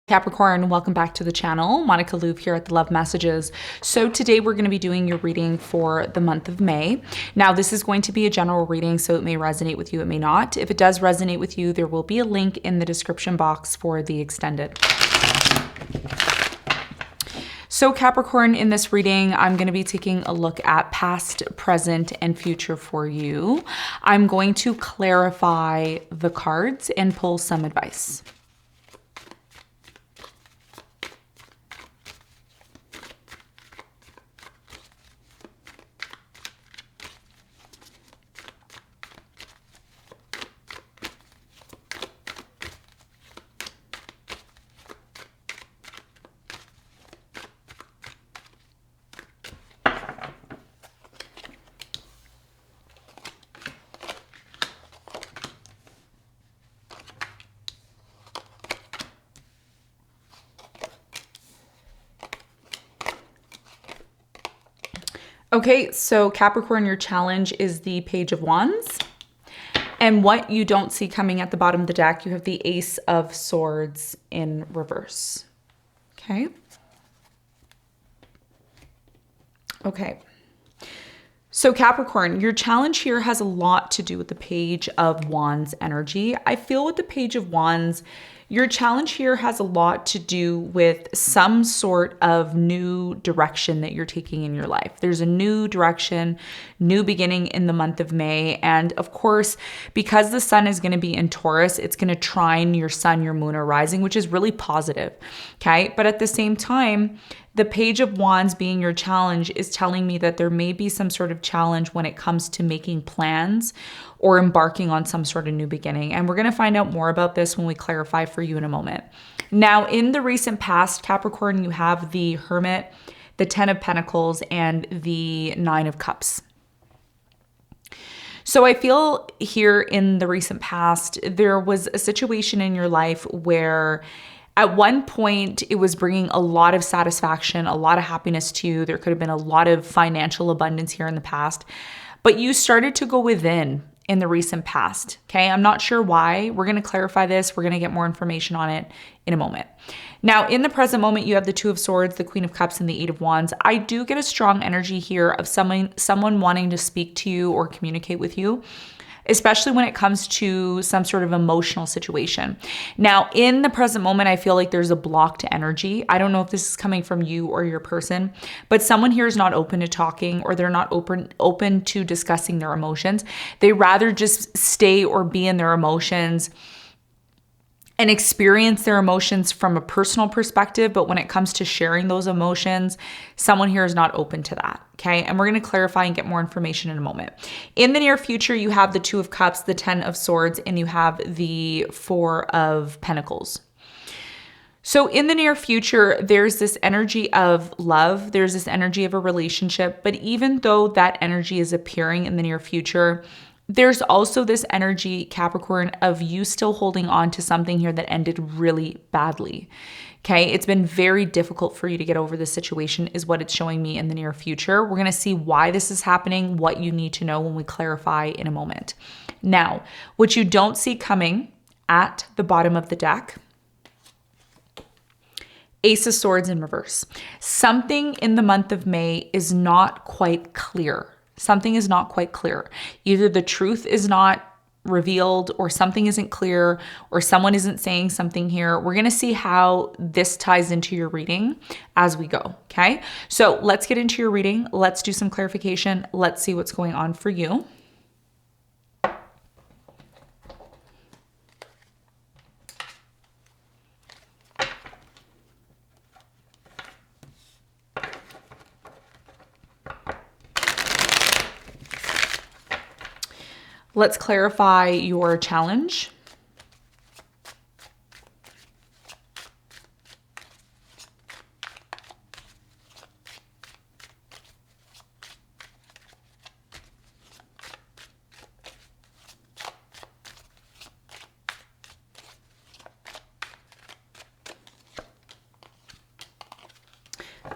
Capricorn, welcome back to the channel. Monica Louv here at the Love Messages. So today we're going to be doing your reading for the month of May. Now this is going to be a general reading, so it may resonate with you, it may not. If it does resonate with you, there will be a link in the description box for the extended. So Capricorn, in this reading, I'm going to be taking a look at past, present, and future for you. I'm going to clarify the cards and pull some advice. Okay, so Capricorn, your challenge is the Page of Wands. And what you don't see coming at the bottom of the deck, you have the Ace of Swords in reverse. Okay. Okay. So Capricorn, your challenge here has a lot to do with the Page of Wands energy. I feel with the Page of Wands, your challenge here has a lot to do with some sort of new direction that you're taking in your life. There's a new direction, new beginning in the month of May. And of course, because the sun is going to be in Taurus, it's going to trine your sun, your moon, or rising, which is really positive. Okay. But at the same time, the Page of Wands being your challenge is telling me that there may be some sort of challenge when it comes to making plans or embarking on some sort of new beginning. And we're going to find out more about this when we clarify for you in a moment. Now, in the recent past, Capricorn, you have the Hermit, the Ten of Pentacles, and the Nine of Cups. So I feel here in the recent past, there was a situation in your life where at one point, it was bringing a lot of satisfaction, a lot of happiness to you. There could have been a lot of financial abundance here in the past, but you started to go within in the recent past. Okay, I'm not sure why. We're going to clarify this. We're going to get more information on it in a moment. Now, in the present moment, you have the Two of Swords, the Queen of Cups, and the Eight of Wands. I do get a strong energy here of someone wanting to speak to you or communicate with you, especially when it comes to some sort of emotional situation. Now, in the present moment, I feel like there's a blocked energy. I don't know if this is coming from you or your person, but someone here is not open to talking, or they're not open to discussing their emotions. They rather just stay or be in their emotions and experience their emotions from a personal perspective. But when it comes to sharing those emotions, someone here is not open to that. Okay. And we're going to clarify and get more information in a moment. In the near future, you have the Two of Cups, the Ten of Swords, and you have the Four of Pentacles. So in the near future, there's this energy of love. There's this energy of a relationship. But even though that energy is appearing in the near future, there's also this energy, Capricorn, of you still holding on to something here that ended really badly. Okay, it's been very difficult for you to get over this situation is what it's showing me in the near future. We're going to see why this is happening, what you need to know when we clarify in a moment. Now, what you don't see coming at the bottom of the deck, Ace of Swords in reverse. Something in the month of May is not quite clear. Something is not quite clear. Either the truth is not revealed, or something isn't clear, or someone isn't saying something here. We're going to see how this ties into your reading as we go. Okay. So let's get into your reading. Let's do some clarification. Let's see what's going on for you. Let's clarify your challenge.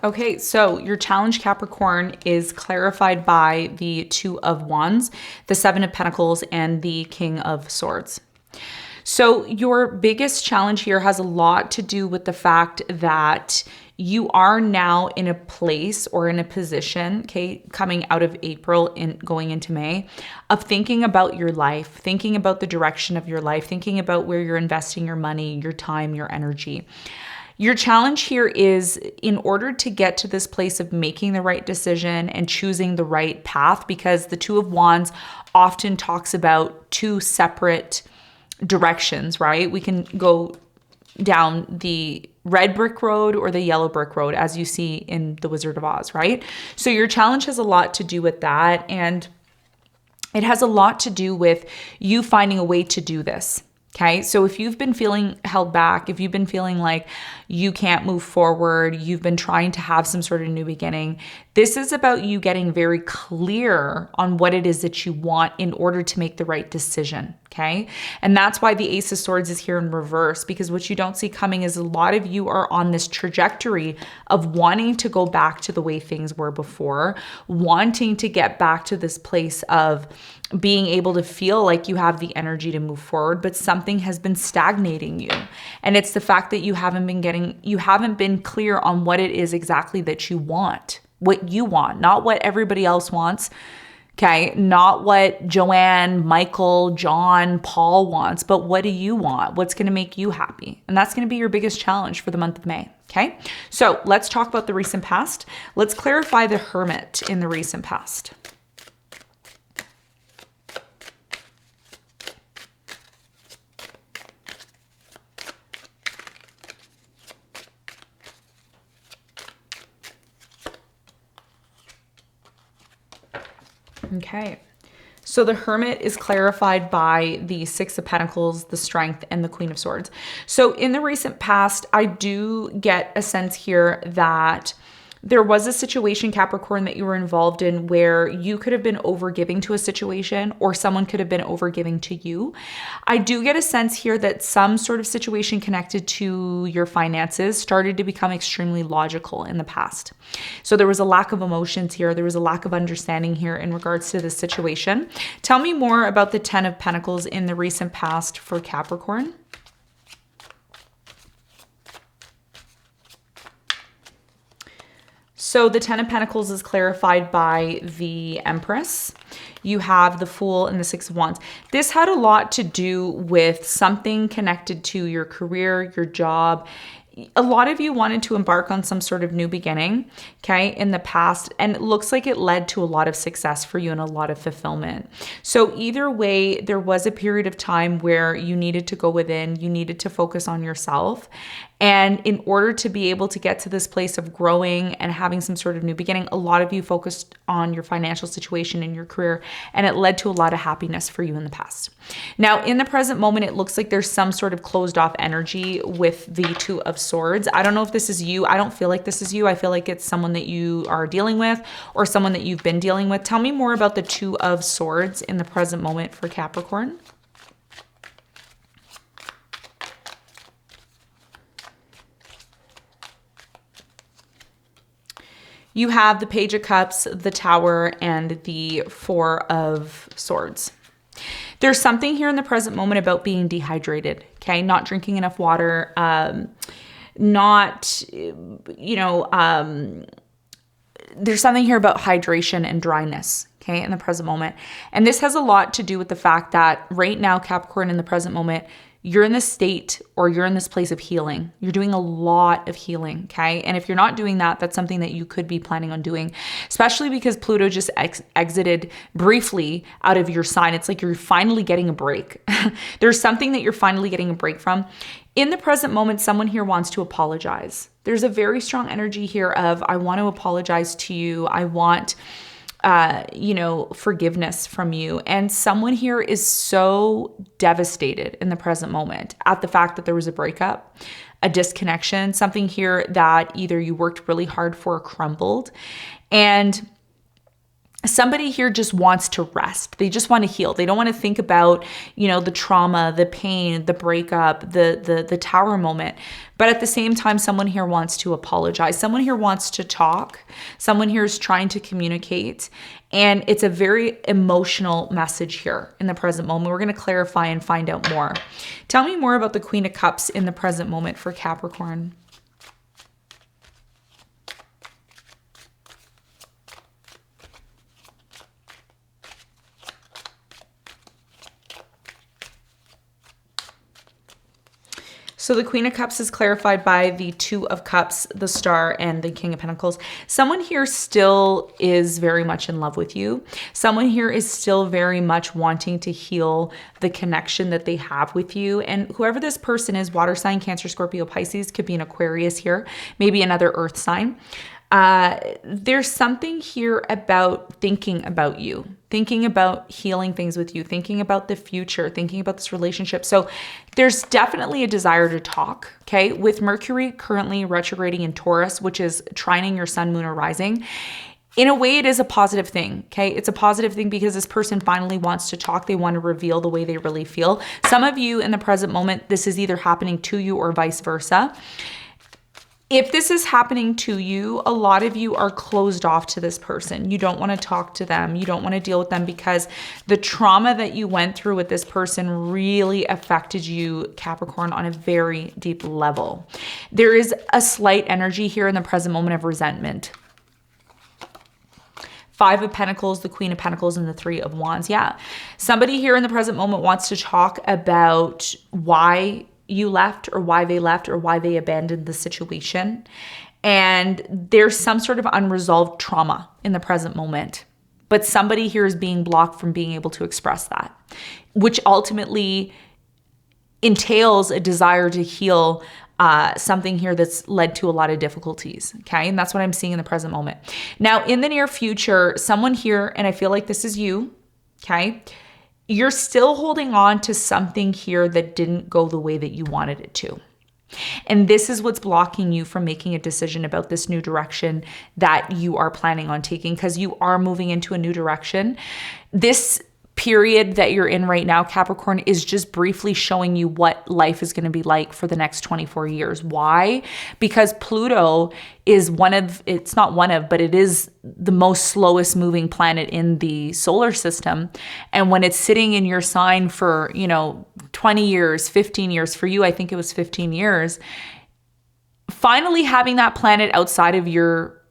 Okay, so your challenge, Capricorn, is clarified by the Two of Wands, the Seven of Pentacles, and the King of Swords. So your biggest challenge here has a lot to do with the fact that you are now in a place or in a position, okay, coming out of April and going into May, of thinking about your life, thinking about the direction of your life, thinking about where you're investing your money, your time, your energy. Your challenge here is, in order to get to this place of making the right decision and choosing the right path, because the Two of Wands often talks about two separate directions, right? We can go down the red brick road or the yellow brick road, as you see in the Wizard of Oz, right? So your challenge has a lot to do with that. And it has a lot to do with you finding a way to do this. Okay, so if you've been feeling held back, if you've been feeling like you can't move forward, you've been trying to have some sort of new beginning, this is about you getting very clear on what it is that you want in order to make the right decision. Okay, and that's why the Ace of Swords is here in reverse, because what you don't see coming is a lot of you are on this trajectory of wanting to go back to the way things were before, wanting to get back to this place of being able to feel like you have the energy to move forward, but something has been stagnating you. And it's the fact that you haven't been clear on what it is exactly that you want, what you want, not what everybody else wants. Okay, not what Joanne, Michael, John, Paul wants, but what do you want? What's going to make you happy? And that's going to be your biggest challenge for the month of May. Okay, so let's talk about the recent past. Let's clarify the Hermit in the recent past. Okay, so the Hermit is clarified by the Six of Pentacles, the Strength, and the Queen of Swords. So in the recent past, I do get a sense here that there was a situation, Capricorn, that you were involved in where you could have been overgiving to a situation, or someone could have been overgiving to you. I do get a sense here that some sort of situation connected to your finances started to become extremely logical in the past. So there was a lack of emotions here. There was a lack of understanding here in regards to this situation. Tell me more about the Ten of Pentacles in the recent past for Capricorn. So the Ten of Pentacles is clarified by the Empress. You have the Fool and the Six of Wands. This had a lot to do with something connected to your career, your job. A lot of you wanted to embark on some sort of new beginning, okay, in the past, and it looks like it led to a lot of success for you and a lot of fulfillment. So either way, there was a period of time where you needed to go within, you needed to focus on yourself. And in order to be able to get to this place of growing and having some sort of new beginning, a lot of you focused on your financial situation and your career, and it led to a lot of happiness for you in the past. Now, in the present moment, it looks like there's some sort of closed off energy with the Two of Swords. I don't know if this is you. I don't feel like this is you. I feel like it's someone that you are dealing with or someone that you've been dealing with. Tell me more about the Two of Swords in the present moment for Capricorn. You have the Page of Cups, the Tower, and the Four of Swords. There's something here in the present moment about being dehydrated, okay? Not drinking enough water, there's something here about hydration and dryness, okay, in the present moment. And this has a lot to do with the fact that right now, Capricorn, in the present moment, you're in this state or you're in this place of healing. You're doing a lot of healing, okay? And if you're not doing that, that's something that you could be planning on doing, especially because Pluto just exited briefly out of your sign. It's like you're finally getting a break. There's something that you're finally getting a break from. In the present moment, someone here wants to apologize. There's a very strong energy here of, I want to apologize to you. I want forgiveness from you. And someone here is so devastated in the present moment at the fact that there was a breakup, a disconnection, something here that either you worked really hard for or crumbled. And somebody here just wants to rest. They just want to heal. They don't want to think about, you know, the trauma, the pain, the breakup, the tower moment. But at the same time, someone here wants to apologize. Someone here wants to talk. Someone here is trying to communicate. And it's a very emotional message here in the present moment. We're going to clarify and find out more. Tell me more about the Queen of Cups in the present moment for Capricorn. So the Queen of Cups is clarified by the Two of Cups, the Star, and the King of Pentacles. Someone here still is very much in love with you. Someone here is still very much wanting to heal the connection that they have with you. And whoever this person is, water sign, Cancer, Scorpio, Pisces, could be an Aquarius here, maybe another earth sign. There's something here about thinking about you, thinking about healing things with you, thinking about the future, thinking about this relationship. So there's definitely a desire to talk, okay? With Mercury currently retrograding in Taurus, which is trining your sun, moon, or rising. In a way, it is a positive thing, okay? It's a positive thing because this person finally wants to talk. They want to reveal the way they really feel. Some of you in the present moment, this is either happening to you or vice versa. If this is happening to you, a lot of you are closed off to this person. You don't want to talk to them. You don't want to deal with them because the trauma that you went through with this person really affected you, Capricorn, on a very deep level. There is a slight energy here in the present moment of resentment. Five of Pentacles, the Queen of Pentacles, and the Three of Wands. Yeah, somebody here in the present moment wants to talk about why you left or why they abandoned the situation. And there's some sort of unresolved trauma in the present moment. But somebody here is being blocked from being able to express that, which ultimately entails a desire to heal something here that's led to a lot of difficulties, okay? And that's what I'm seeing in the present moment. Now, in the near future, someone here, and I feel like this is you, okay? You're still holding on to something here that didn't go the way that you wanted it to. And this is what's blocking you from making a decision about this new direction that you are planning on taking, because you are moving into a new direction. This period that you're in right now, Capricorn, is just briefly showing you what life is going to be like for the next 24 years. Why? Because Pluto is but it is the most slowest moving planet in the solar system. And when it's sitting in your sign for, 20 years, 15 years, for you, I think it was 15 years, finally having that planet outside of your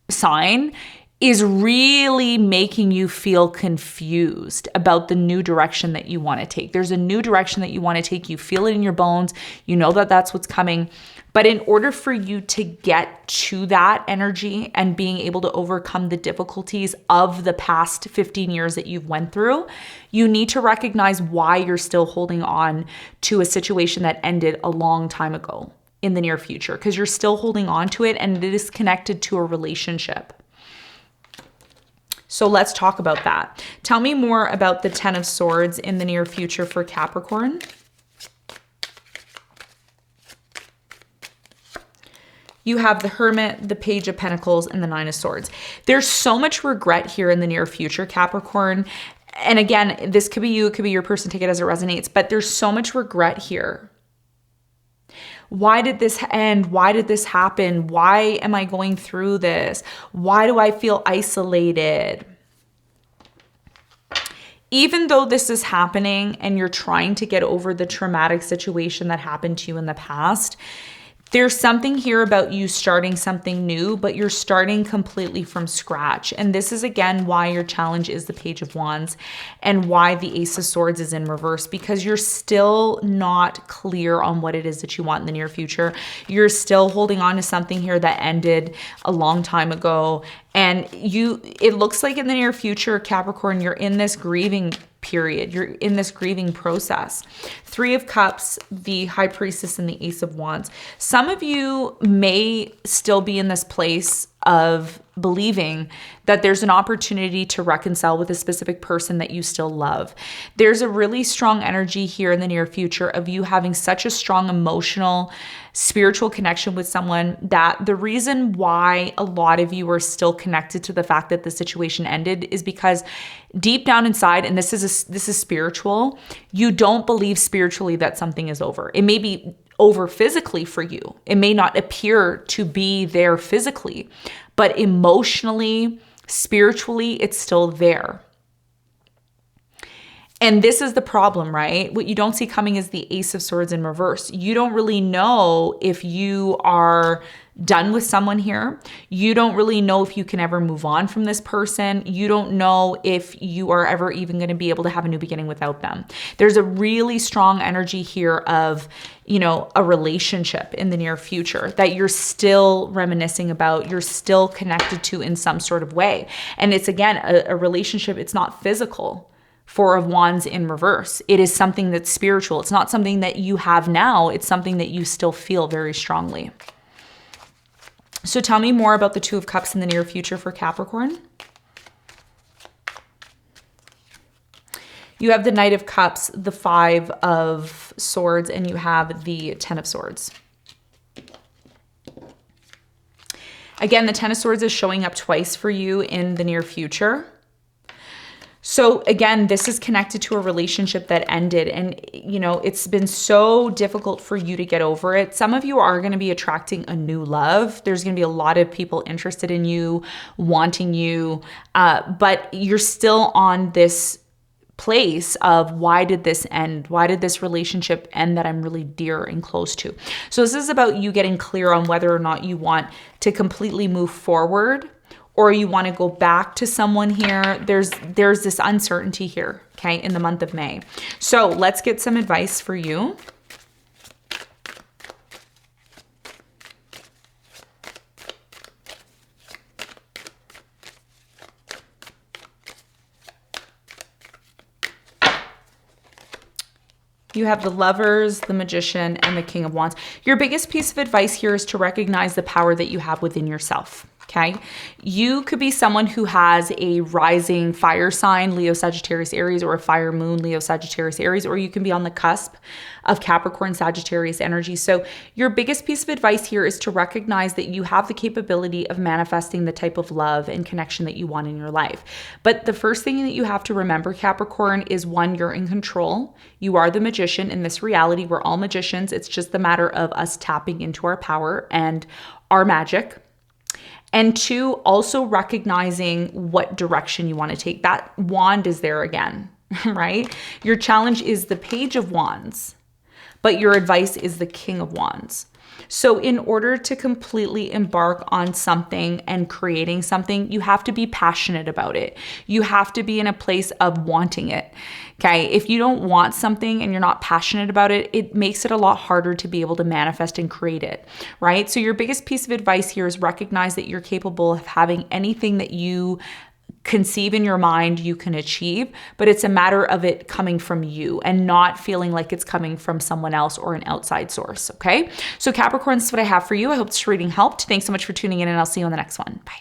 sign is really making you feel confused about the new direction that you want to take. There's a new direction that you want to take. You feel it in your bones. You know that that's what's coming. But in order for you to get to that energy and being able to overcome the difficulties of the past 15 years that you've went through, you need to recognize why you're still holding on to a situation that ended a long time ago in the near future, because you're still holding on to it and it is connected to a relationship. So let's talk about that. Tell me more about the Ten of Swords in the near future for Capricorn. You have the Hermit, the Page of Pentacles, and the Nine of Swords. There's so much regret here in the near future, Capricorn. And again, this could be you, it could be your person, take it as it resonates, but there's so much regret here. Why did this end? Why did this happen? Why am I going through this? Why do I feel isolated? Even though this is happening and you're trying to get over the traumatic situation that happened to you in the past, there's something here about you starting something new, but you're starting completely from scratch. And this is, again, why your challenge is the Page of Wands and why the Ace of Swords is in reverse, because you're still not clear on what it is that you want in the near future. You're still holding on to something here that ended a long time ago. And it looks like in the near future, Capricorn, you're in this grieving period. You're in this grieving process. Three of Cups, the High Priestess, and the Ace of Wands. Some of you may still be in this place of believing that there's an opportunity to reconcile with a specific person that you still love. There's a really strong energy here in the near future of you having such a strong emotional, spiritual connection with someone that the reason why a lot of you are still connected to the fact that the situation ended is because deep down inside, and this is spiritual, you don't believe spiritually that something is over. It may be over physically for you. It may not appear to be there physically, but emotionally, spiritually, it's still there. And this is the problem, right? What you don't see coming is the Ace of Swords in reverse. You don't really know if you are done with someone here. You don't really know if you can ever move on from this person. You don't know if you are ever even going to be able to have a new beginning without them. There's a really strong energy here of, a relationship in the near future that you're still reminiscing about, you're still connected to in some sort of way. And it's, again, a relationship. It's not physical. Four of Wands in reverse. It is something that's spiritual. It's not something that you have now. It's something that you still feel very strongly. So tell me more about the Two of Cups in the near future for Capricorn. You have the Knight of Cups, the Five of Swords, and you have the Ten of Swords. Again, the Ten of Swords is showing up twice for you in the near future. So again, this is connected to a relationship that ended, and it's been so difficult for you to get over it. Some of you are going to be attracting a new love. There's going to be a lot of people interested in you, wanting you, but you're still on this place of, why did this end? Why did this relationship end that I'm really dear and close to? So this is about you getting clear on whether or not you want to completely move forward, or you want to go back to someone here. There's this uncertainty here, okay, in the month of May. So let's get some advice for you. You have the Lovers, the Magician, and the King of Wands. Your biggest piece of advice here is to recognize the power that you have within yourself. Okay. You could be someone who has a rising fire sign, Leo, Sagittarius, Aries, or a fire moon, Leo, Sagittarius, Aries, or you can be on the cusp of Capricorn, Sagittarius energy. So your biggest piece of advice here is to recognize that you have the capability of manifesting the type of love and connection that you want in your life. But the first thing that you have to remember, Capricorn, is one, you're in control. You are the magician in this reality. We're all magicians. It's just the matter of us tapping into our power and our magic. And two, also recognizing what direction you want to take. That wand is there again, right? Your challenge is the Page of Wands, but your advice is the King of Wands. So in order to completely embark on something and creating something, you have to be passionate about it. You have to be in a place of wanting it. Okay. If you don't want something and you're not passionate about it, it makes it a lot harder to be able to manifest and create it, right? So your biggest piece of advice here is recognize that you're capable of having anything that you conceive in your mind you can achieve, but it's a matter of it coming from you and not feeling like it's coming from someone else or an outside source. Okay. So Capricorn, this is what I have for you. I hope this reading helped. Thanks so much for tuning in, and I'll see you on the next one. Bye.